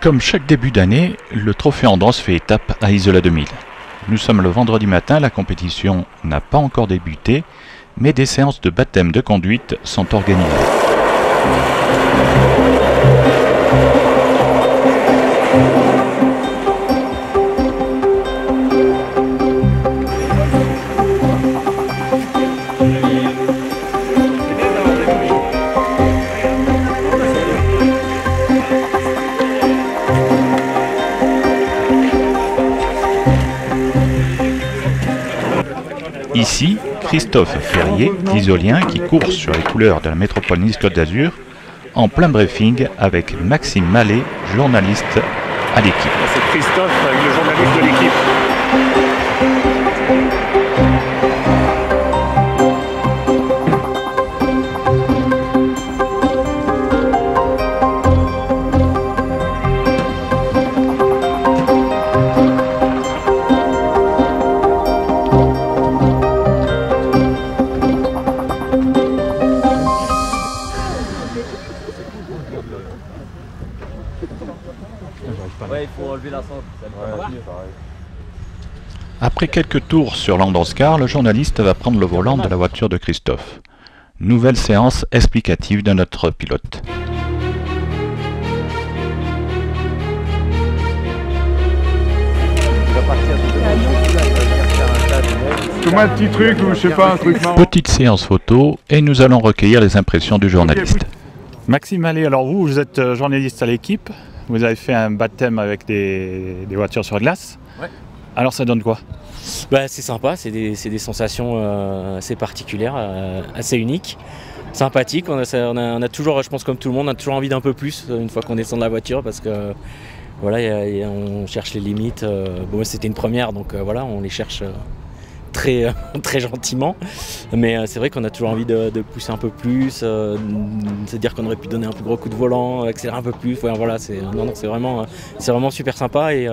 Comme chaque début d'année, le trophée Andros fait étape à Isola 2000. Nous sommes le vendredi matin, la compétition n'a pas encore débuté, mais des séances de baptême de conduite sont organisées. Ici, Christophe Ferrier, isolien, qui court sur les couleurs de la métropole Nice-Côte d'Azur, en plein briefing avec Maxime Mallet, journaliste à l'équipe. C'est Christophe, le journaliste de l'équipe. Ouais, il faut enlever la cendre. Après quelques tours sur l'Androscar, le journaliste va prendre le volant de la voiture de Christophe. Nouvelle séance explicative de notre pilote. Comme un petit truc ou je sais pas, un truc marrant. Petite séance photo et nous allons recueillir les impressions du journaliste. Maxime Mallet, alors vous êtes journaliste à l'équipe, vous avez fait un baptême avec des voitures sur glace. Ouais. Alors ça donne quoi? Bah, c'est sympa, c'est des sensations assez particulières, assez uniques, sympathiques. On a toujours, je pense comme tout le monde, on a toujours envie d'un peu plus une fois qu'on descend de la voiture parce que voilà, on cherche les limites. Bon, c'était une première, donc voilà, on les cherche très, très gentiment, mais c'est vrai qu'on a toujours envie de pousser un peu plus, se dire qu'on aurait pu donner un plus gros coup de volant, accélérer un peu plus. Ouais, voilà, c'est vraiment super sympa et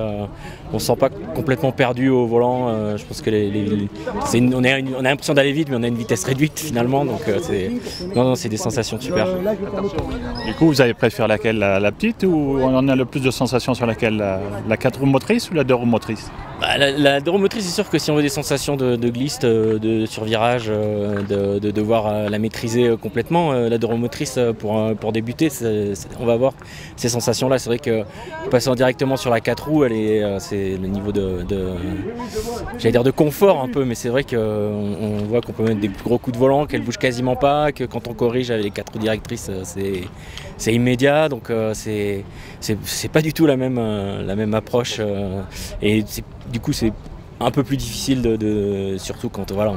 on se sent pas complètement perdu au volant. Je pense que on a l'impression d'aller vite, mais on a une vitesse réduite finalement, donc c'est des sensations super. Du coup, vous avez préféré laquelle, la petite, ou on en a le plus de sensations sur laquelle, la 4 roues motrices ou la 2 roues motrices? Bah, la 2 roues motrices, c'est sûr que si on veut des sensations de glisse, de survirage, de devoir la maîtriser complètement, la 2 roues motrices pour débuter, on va avoir ces sensations-là. C'est vrai que passant directement sur la 4 roues, c'est le niveau j'allais dire de confort un peu, mais c'est vrai qu'on voit qu'on peut mettre des plus gros coups de volant, qu'elle bouge quasiment pas, que quand on corrige avec les 4 roues directrices, c'est immédiat, donc c'est pas du tout la même approche, et du coup c'est un peu plus difficile surtout quand voilà,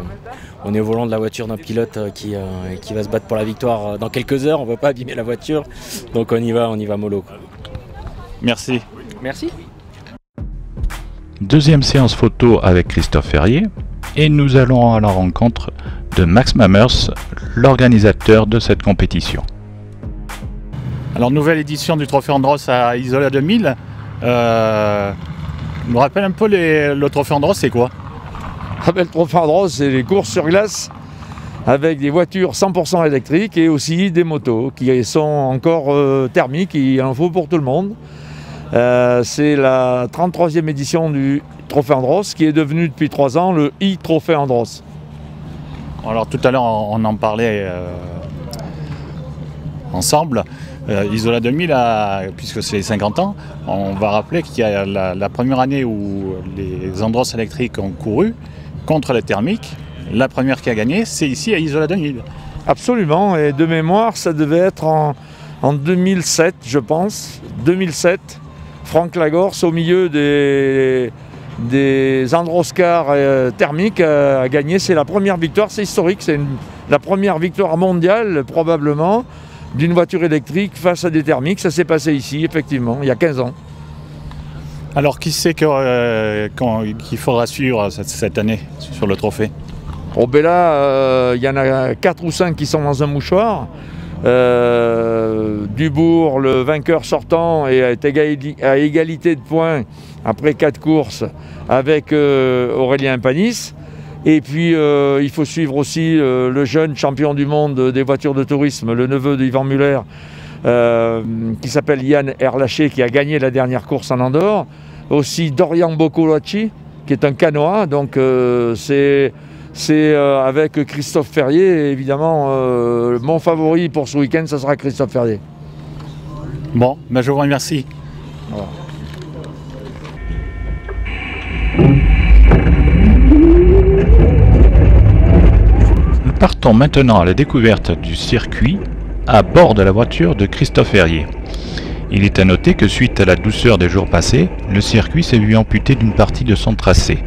on est au volant de la voiture d'un pilote qui va se battre pour la victoire dans quelques heures. On ne va pas abîmer la voiture, donc on y va mollo. Merci. Merci. Deuxième séance photo avec Christophe Ferrier et nous allons à la rencontre de Max Mammers, l'organisateur de cette compétition. Alors, nouvelle édition du trophée Andros à Isola 2000. Je me rappelle un peu le trophée Andros, c'est quoi? Le trophée Andros, c'est les courses sur glace avec des voitures 100% électriques et aussi des motos qui sont encore thermiques, il en faut pour tout le monde. C'est la 33e édition du trophée Andros qui est devenu depuis 3 ans le e-trophée Andros. Alors tout à l'heure on en parlait ensemble. Isola 2000, puisque c'est les 50 ans, on va rappeler qu'il y a la première année où les Andros électriques ont couru contre les thermiques. La première qui a gagné, c'est ici à Isola 2000. Absolument, et de mémoire, ça devait être en 2007, je pense. 2007, Franck Lagorce, au milieu des Androscars thermiques, a gagné. C'est la première victoire, c'est historique, c'est la première victoire mondiale, probablement, d'une voiture électrique face à des thermiques. Ça s'est passé ici, effectivement, il y a 15 ans. Alors, qui c'est qu'il faudra suivre cette année sur le trophée? Oh ben là, il y en a 4 ou 5 qui sont dans un mouchoir. Dubourg, le vainqueur sortant, est à égalité de points après 4 courses avec Aurélien Panis. Et puis il faut suivre aussi le jeune champion du monde des voitures de tourisme, le neveu d'Yvan Muller, qui s'appelle Yann Erlaché, qui a gagné la dernière course en Andorre. Aussi Dorian Boccolacci, qui est un canois. Donc c'est avec Christophe Ferrier, évidemment, mon favori pour ce week-end, ça sera Christophe Ferrier. Bon, ben je vous remercie. Voilà. Nous partons maintenant à la découverte du circuit à bord de la voiture de Christophe Ferrier. Il est à noter que suite à la douceur des jours passés, le circuit s'est vu amputé d'une partie de son tracé.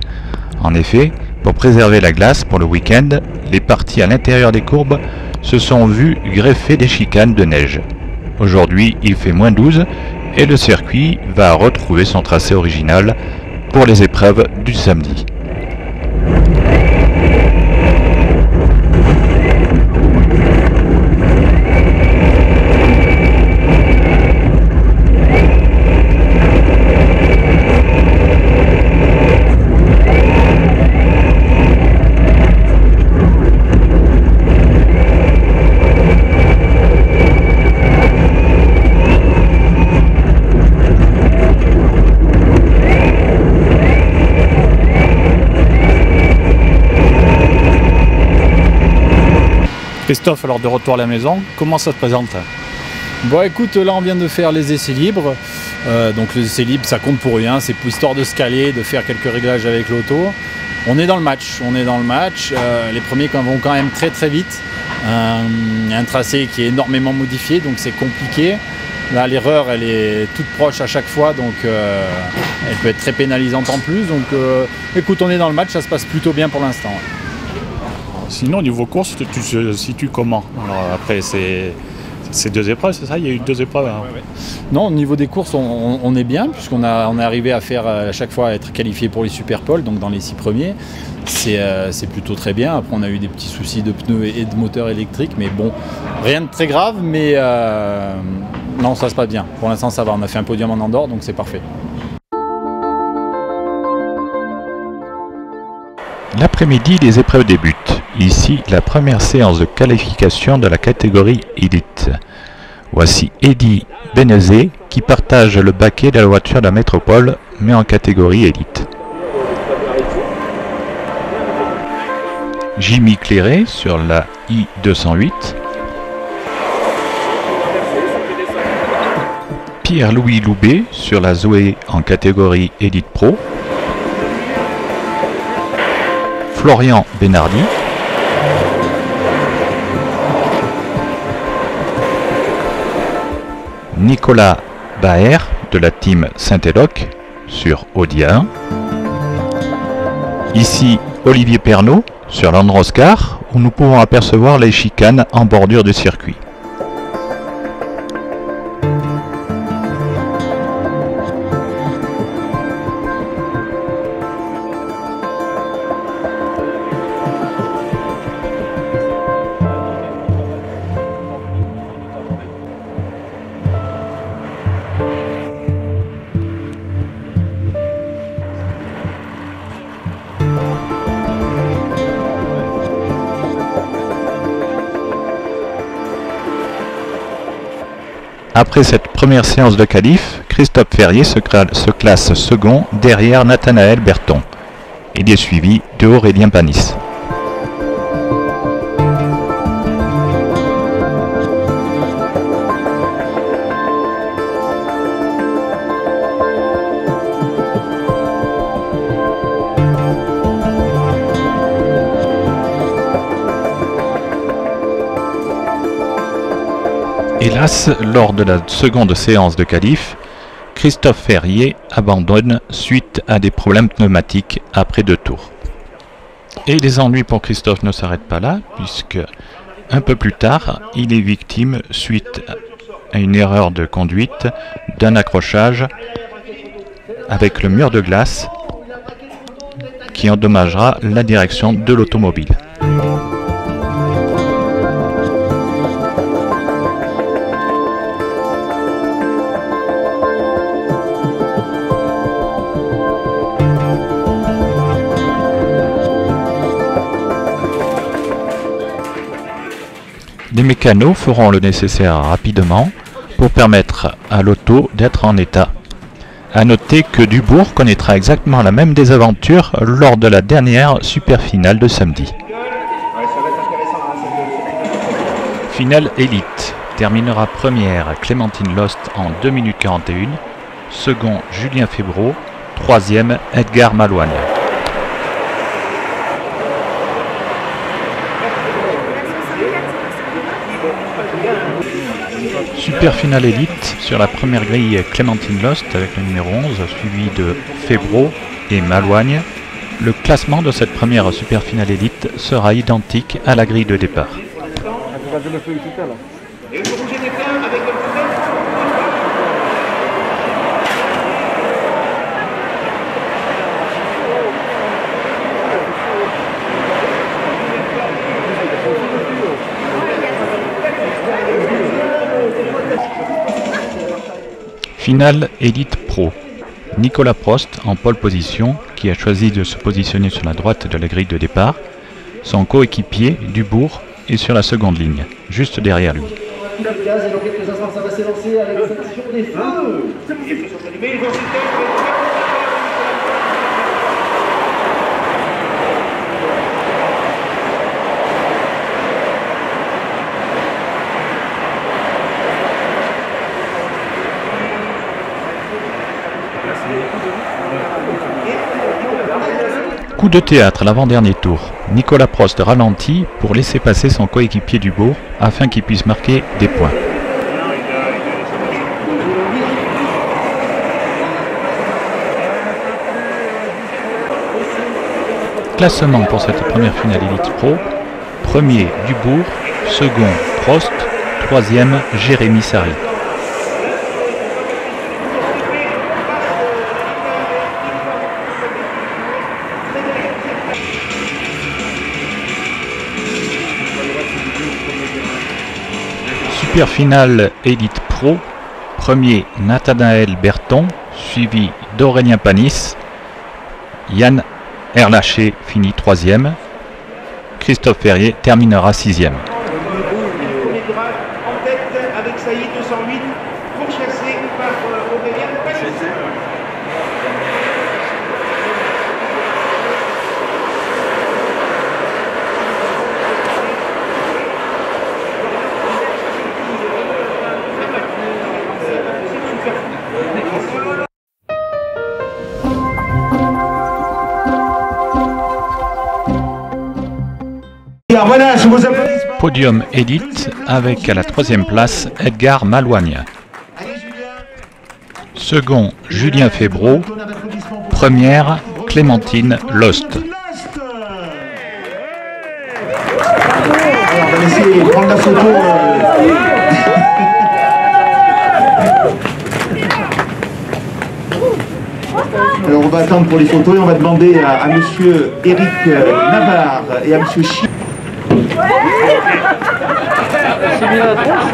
En effet, pour préserver la glace pour le week-end, les parties à l'intérieur des courbes se sont vues greffer des chicanes de neige. Aujourd'hui, il fait -12 et le circuit va retrouver son tracé original pour les épreuves du samedi. Christophe, alors de retour à la maison, comment ça se présente? Bon écoute, là on vient de faire les essais libres, donc les essais libres ça compte pour rien, c'est pour histoire de se caler, de faire quelques réglages avec l'auto. On est dans le match, les premiers vont quand même très très vite, un tracé qui est énormément modifié donc c'est compliqué. Là l'erreur elle est toute proche à chaque fois donc elle peut être très pénalisante en plus, donc écoute on est dans le match, ça se passe plutôt bien pour l'instant. Sinon, au niveau course, tu te situes comment? Alors après, c'est 2 épreuves, c'est ça? Il y a eu 2 épreuves. Hein. Ouais. Non, au niveau des courses, on est bien, puisqu'on est arrivé à faire à chaque fois être qualifié pour les Super Pole, donc dans les 6 premiers. C'est plutôt très bien. Après, on a eu des petits soucis de pneus et de moteur électrique, mais bon, rien de très grave, mais non, ça se passe bien. Pour l'instant, ça va. On a fait un podium en Andorre, donc c'est parfait. L'après-midi, les épreuves débutent. Ici, la première séance de qualification de la catégorie élite. Voici Eddy Benezet qui partage le baquet de la voiture de la métropole, mais en catégorie élite. Jimmy Clairet sur la I208. Pierre-Louis Loubet sur la Zoé en catégorie Elite Pro. Florian Benardi. Nicolas Baer de la team Saint-Éloque sur Audi A1. Ici Olivier Pernaut sur l'Androscar où nous pouvons apercevoir les chicanes en bordure de circuit. Après cette première séance de qualif, Christophe Ferrier se classe second derrière Nathanaël Berton. Il est suivi de Aurélien Panis. Hélas, lors de la seconde séance de qualif, Christophe Ferrier abandonne suite à des problèmes pneumatiques après 2 tours. Et les ennuis pour Christophe ne s'arrêtent pas là, puisque un peu plus tard, il est victime, suite à une erreur de conduite, d'un accrochage avec le mur de glace qui endommagera la direction de l'automobile. Les mécanos feront le nécessaire rapidement pour permettre à l'auto d'être en état. A noter que Dubourg connaîtra exactement la même désaventure lors de la dernière super finale de samedi. Finale élite. Terminera première Clémentine Lost en 2 minutes 41, second Julien Febreau, troisième Edgar Malouagne. Super finale élite sur la première grille Clémentine Lost avec le numéro 11 suivi de Febreau et Malouagne. Le classement de cette première super finale élite sera identique à la grille de départ. Finale Elite Pro. Nicolas Prost en pole position, qui a choisi de se positionner sur la droite de la grille de départ. Son coéquipier, Dubourg, est sur la seconde ligne, juste derrière lui. Coup de théâtre à l'avant-dernier tour. Nicolas Prost ralentit pour laisser passer son coéquipier Dubourg afin qu'il puisse marquer des points. Classement pour cette première finale Elite Pro. Premier Dubourg, second Prost, troisième Jérémy Sarry. Super finale Elite Pro, premier Nathanaël Berton, suivi d'Aurélien Panis, Yann Erlaché finit troisième, Christophe Ferrier terminera sixième. En tête avec Saïd 208, pourchassé par Aurélien Panis. Voilà, sous vos applaudissements. Podium Élite avec à la troisième place Edgar Malouagne. Second Julien Febreau. Première Clémentine Lost. Alors, on va laisser prendre la photo. Alors on va attendre pour les photos et on va demander à monsieur Eric Navarre et à monsieur Chi.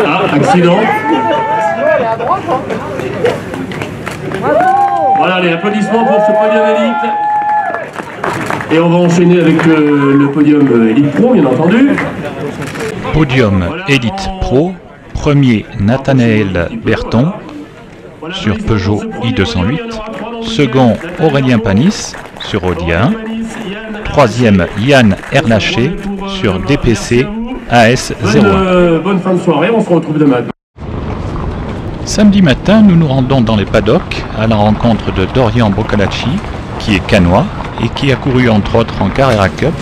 Ah, accident. Voilà les applaudissements pour ce podium élite. Et on va enchaîner avec le podium élite pro, bien entendu. Podium Élite Pro, premier Nathanaël Berton sur Peugeot i208, second Aurélien Panis sur Audi A1, troisième Yann Erlaché sur DPC AS01. Bonne fin de soirée, on se retrouve demain. Samedi matin, nous nous rendons dans les paddocks à la rencontre de Dorian Bocalacci, qui est canois et qui a couru entre autres en Carrera Cup,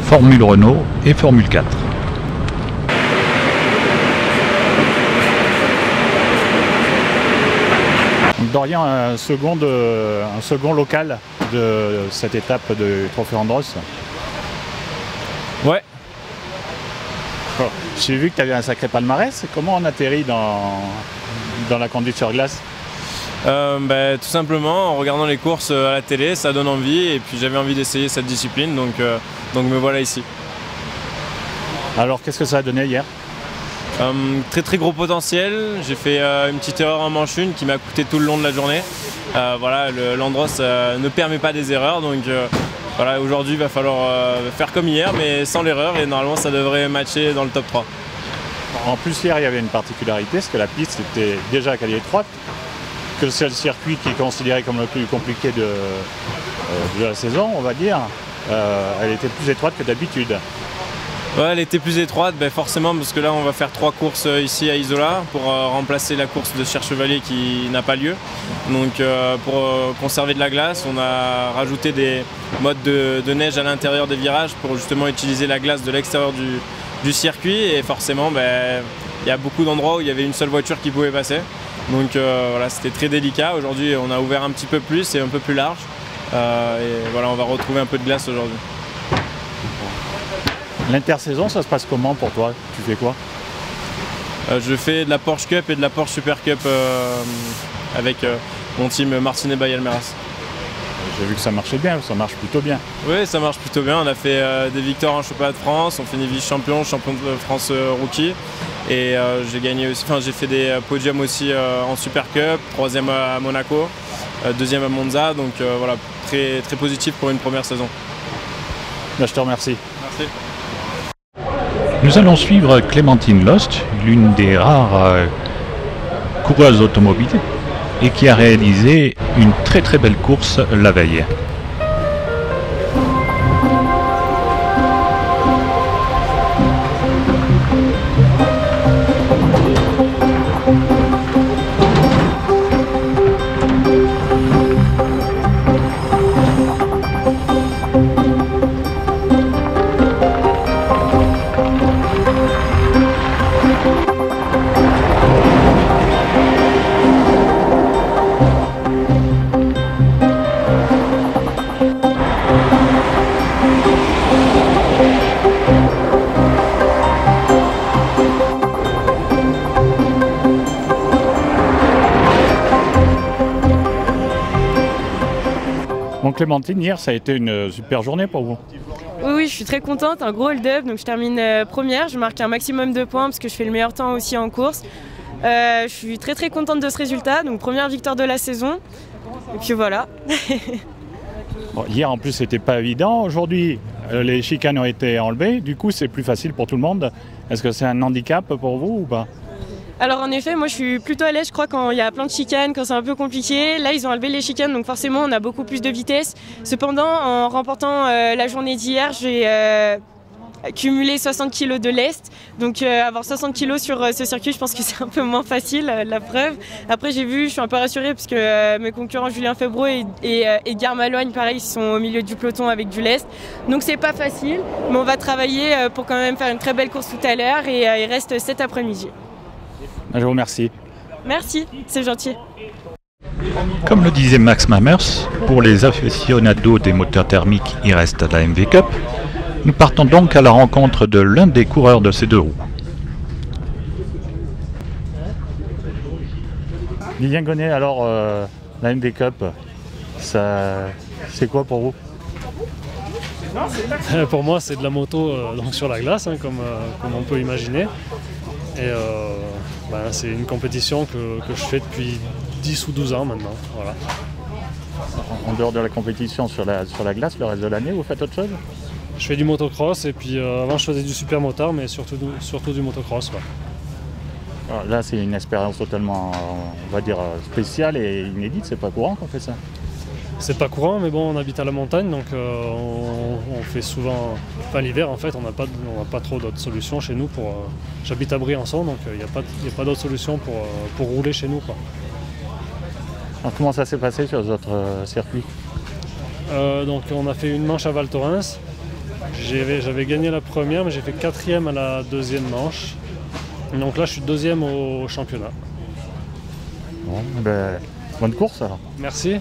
Formule Renault et Formule 4. Dorian, un second local de cette étape de Trophée Andros. Ouais. Oh, j'ai vu que tu avais un sacré palmarès. Comment on atterrit dans la conduite sur glace? Tout simplement en regardant les courses à la télé, ça donne envie et puis j'avais envie d'essayer cette discipline, donc me voilà ici. Alors qu'est-ce que ça a donné hier? Très gros potentiel, j'ai fait une petite erreur en manche 1 qui m'a coûté tout le long de la journée. L'Andros ne permet pas des erreurs, donc voilà, aujourd'hui il va falloir faire comme hier mais sans l'erreur et normalement ça devrait matcher dans le top 3. En plus, hier, il y avait une particularité, c'est que la piste était déjà qu'elle est étroite, que c'est le circuit qui est considéré comme le plus compliqué de la saison, on va dire. Elle était plus étroite que d'habitude. Ouais, elle était plus étroite, forcément, parce que là on va faire 3 courses ici à Isola pour remplacer la course de Cher-Chevalier qui n'a pas lieu. Donc pour conserver de la glace, on a rajouté des modes de neige à l'intérieur des virages pour justement utiliser la glace de l'extérieur du circuit. Et forcément, il y a beaucoup d'endroits où il y avait une seule voiture qui pouvait passer. Donc voilà, c'était très délicat. Aujourd'hui, on a ouvert un petit peu plus et un peu plus large. Et voilà, on va retrouver un peu de glace aujourd'hui. L'intersaison, ça se passe comment pour toi? Tu fais quoi? Je fais de la Porsche Cup et de la Porsche Super Cup avec mon team Martinet by Almeras. J'ai vu que ça marchait bien, ça marche plutôt bien. Oui, ça marche plutôt bien. On a fait des victoires en championnat de France, on finit vice-champion, champion de France rookie. Et j'ai gagné aussi, j'ai fait des podiums aussi en Super Cup, 3e à Monaco, 2e à Monza. Donc voilà, très, très positif pour une première saison. Je te remercie. Merci. Nous allons suivre Clémentine Lost, l'une des rares coureuses automobiles et qui a réalisé une très très belle course la veille. Bon, Clémentine, hier ça a été une super journée pour vous. Oui, je suis très contente, un gros hold-up, donc je termine première, je marque un maximum de points parce que je fais le meilleur temps aussi en course. Je suis très très contente de ce résultat, donc première victoire de la saison, et puis voilà. Bon, hier en plus c'était pas évident, aujourd'hui les chicanes ont été enlevées, du coup c'est plus facile pour tout le monde. Est-ce que c'est un handicap pour vous ou pas? Alors en effet, moi je suis plutôt à l'aise, je crois, quand il y a plein de chicanes, quand c'est un peu compliqué. Là ils ont enlevé les chicanes, donc forcément on a beaucoup plus de vitesse. Cependant, en remportant la journée d'hier, j'ai cumulé 60 kg de lest. Donc avoir 60 kg sur ce circuit, je pense que c'est un peu moins facile, la preuve. Après j'ai vu, je suis un peu rassurée parce que mes concurrents Julien Febro et Edgar Maloigne, pareil, ils sont au milieu du peloton avec du lest. Donc c'est pas facile, mais on va travailler pour quand même faire une très belle course tout à l'heure et il reste cet après-midi. Je vous remercie. Merci, c'est gentil. Comme le disait Max Mammers, pour les aficionados des moteurs thermiques, il reste la MV Cup. Nous partons donc à la rencontre de l'un des coureurs de ces deux roues. Lilian Gonnet, alors la MV Cup, c'est quoi pour vous? Pour moi, c'est de la moto donc sur la glace, hein, comme on peut imaginer. Et c'est une compétition que je fais depuis 10 ou 12 ans maintenant. Voilà. En dehors de la compétition sur la glace, le reste de l'année, vous faites autre chose? Je fais du motocross et puis avant je faisais du supermotard, mais surtout du motocross. Ouais. Alors là, c'est une expérience totalement, on va dire, spéciale et inédite. C'est pas courant qu'on fait ça. C'est pas courant, mais bon, on habite à la montagne, donc on fait souvent... Enfin, l'hiver, en fait, on n'a pas trop d'autres solutions chez nous pour... J'habite à Briançon, donc il n'y a pas d'autres solutions pour rouler chez nous, quoi. Alors, comment ça s'est passé sur les autres circuits? Donc, on a fait une manche à Val Thorens. J'avais gagné la première, mais j'ai fait 4e à la deuxième manche. Donc là, je suis 2e au championnat. Bon, bonne course, alors. Merci.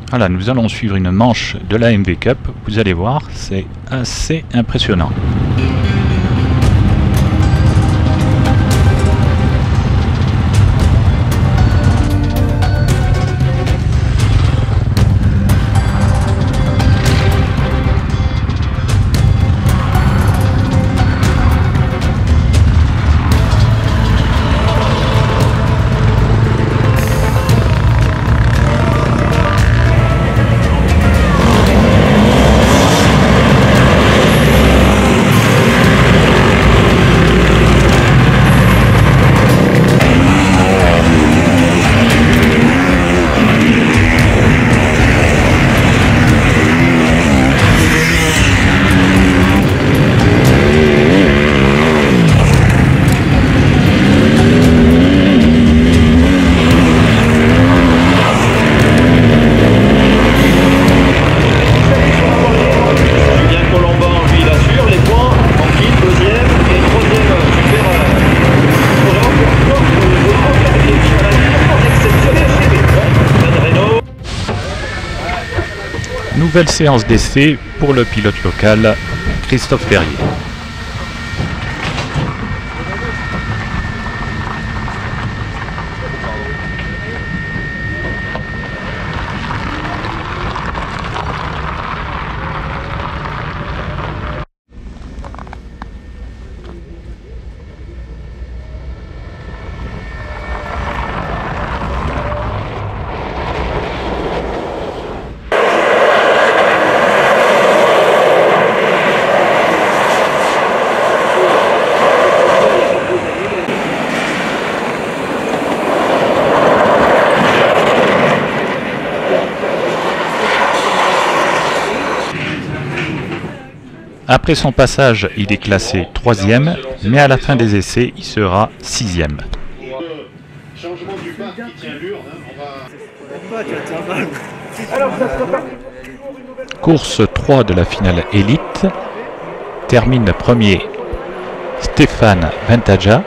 Voilà, nous allons suivre une manche de la MV Cup. Vous allez voir, c'est assez impressionnant. Nouvelle séance d'essai pour le pilote local Christophe Ferrier. Après son passage, il est classé 3e, mais à la fin des essais, il sera 6e. Course 3 de la finale élite. Termine premier Stéphane Ventaja,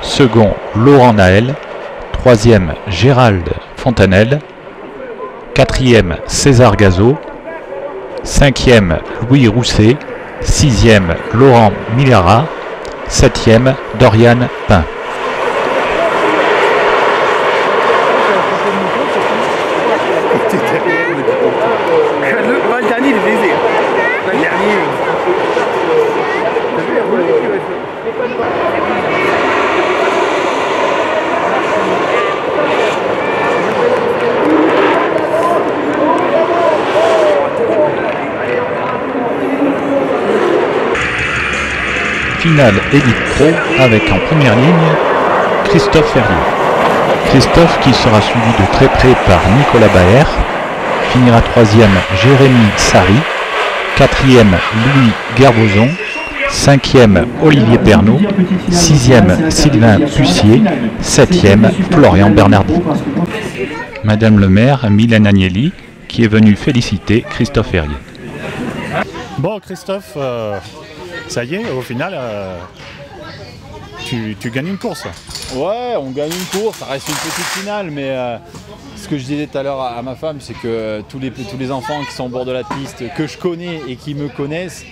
second Laurent Naël, troisième Gérald Fontanelle, quatrième César Gazo, 5e Louis Rousset, 6e Laurent Millara, 7e Dorian Pin. Le dernier il est baisé. Le dernier. Finale Elite Pro avec en première ligne Christophe Ferrier. Christophe qui sera suivi de très près par Nicolas Baer. Finira 3e Jérémy Sari, 4e Louis Gerbozon, 5e Olivier Pernaud, 6e Sylvain Pussier, 7e Florian Bernardi. Madame le maire Mylène Agnelli qui est venue féliciter Christophe Ferrier. Bon Christophe, ça y est, au final, tu gagnes une course. Ouais, on gagne une course, ça reste une petite finale, mais ce que je disais tout à l'heure à ma femme, c'est que tous les enfants qui sont au bord de la piste, que je connais et qui me connaissent,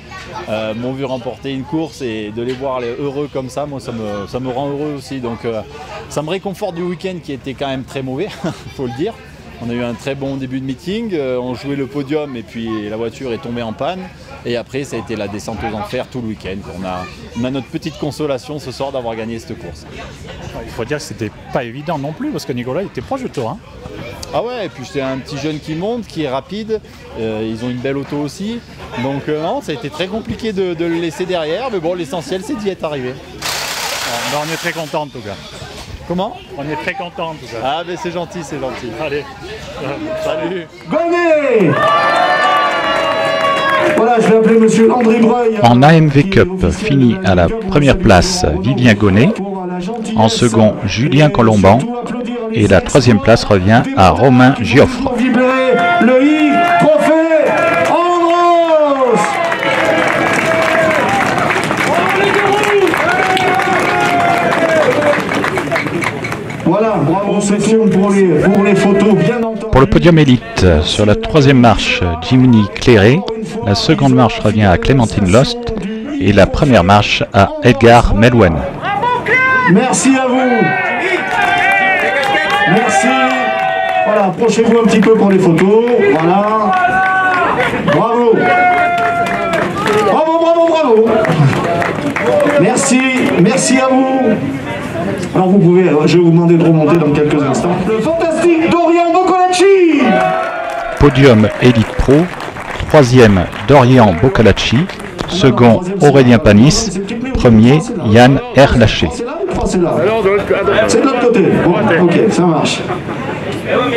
m'ont vu remporter une course, et de les voir heureux comme ça, moi ça me rend heureux aussi. Donc ça me réconforte du week-end qui était quand même très mauvais, il faut le dire. On a eu un très bon début de meeting, on jouait le podium et puis la voiture est tombée en panne. Et après ça a été la descente aux enfers tout le week-end. On a notre petite consolation ce soir d'avoir gagné cette course. Il faut dire que c'était pas évident non plus parce que Nicolas était proche de toi. Hein. Ah ouais, et puis c'est un petit jeune qui monte, qui est rapide, ils ont une belle auto aussi. Donc non, ça a été très compliqué de le laisser derrière, mais bon, l'essentiel c'est d'y être arrivé. Ben, on est très content en tout cas. Comment? On est très content en tout cas. Ah ben c'est gentil, c'est gentil. Allez, salut. Gonnet. Voilà, je vais appeler monsieur Landry Breuil. En AMV Cup, finit à la première place Vivien Gonnet, en second Julien Colomban, et la troisième place revient à Romain Gioffre. Le I Trophée Andros. Voilà, bravo Session pour les photos, bien entendu. Pour le podium élite, sur la troisième marche, Jiminy Cléré, la seconde marche revient à Clémentine Lost et la première marche à Edgar Melouen. Merci à vous. Merci. Voilà, approchez-vous un petit peu pour les photos. Voilà. Bravo. Bravo, bravo, bravo. Merci, merci à vous. Alors vous pouvez, je vais vous demander de remonter dans quelques instants. Le fantastique Dorian Boccolacci. Podium Elite Pro, troisième Dorian Boccolacci, second Aurélien Panis, premier Yann Erlaché. C'est là. C'est de l'autre côté. Bon, ok, ça marche.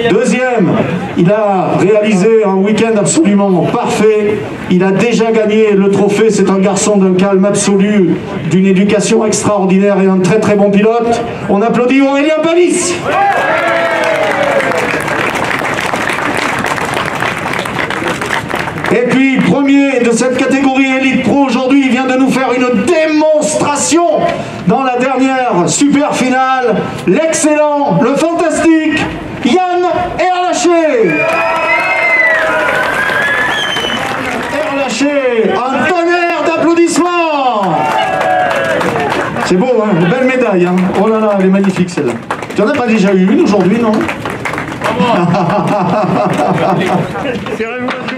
Deuxième, il a réalisé un week-end absolument parfait. Il a déjà gagné le trophée. C'est un garçon d'un calme absolu, d'une éducation extraordinaire et un très très bon pilote. On applaudit Aurélien Panis. Et puis, premier de cette catégorie Elite Pro aujourd'hui, il vient de nous faire une démonstration dans la dernière super finale. L'excellent, le fantastique Yann Erlaché. chercher un tonnerre d'applaudissements. C'est beau, hein, une belle médaille. Hein. Oh là là, elle est magnifique celle-là. Tu n'en as pas déjà eu une aujourd'hui, non? C'est révolutionnaire.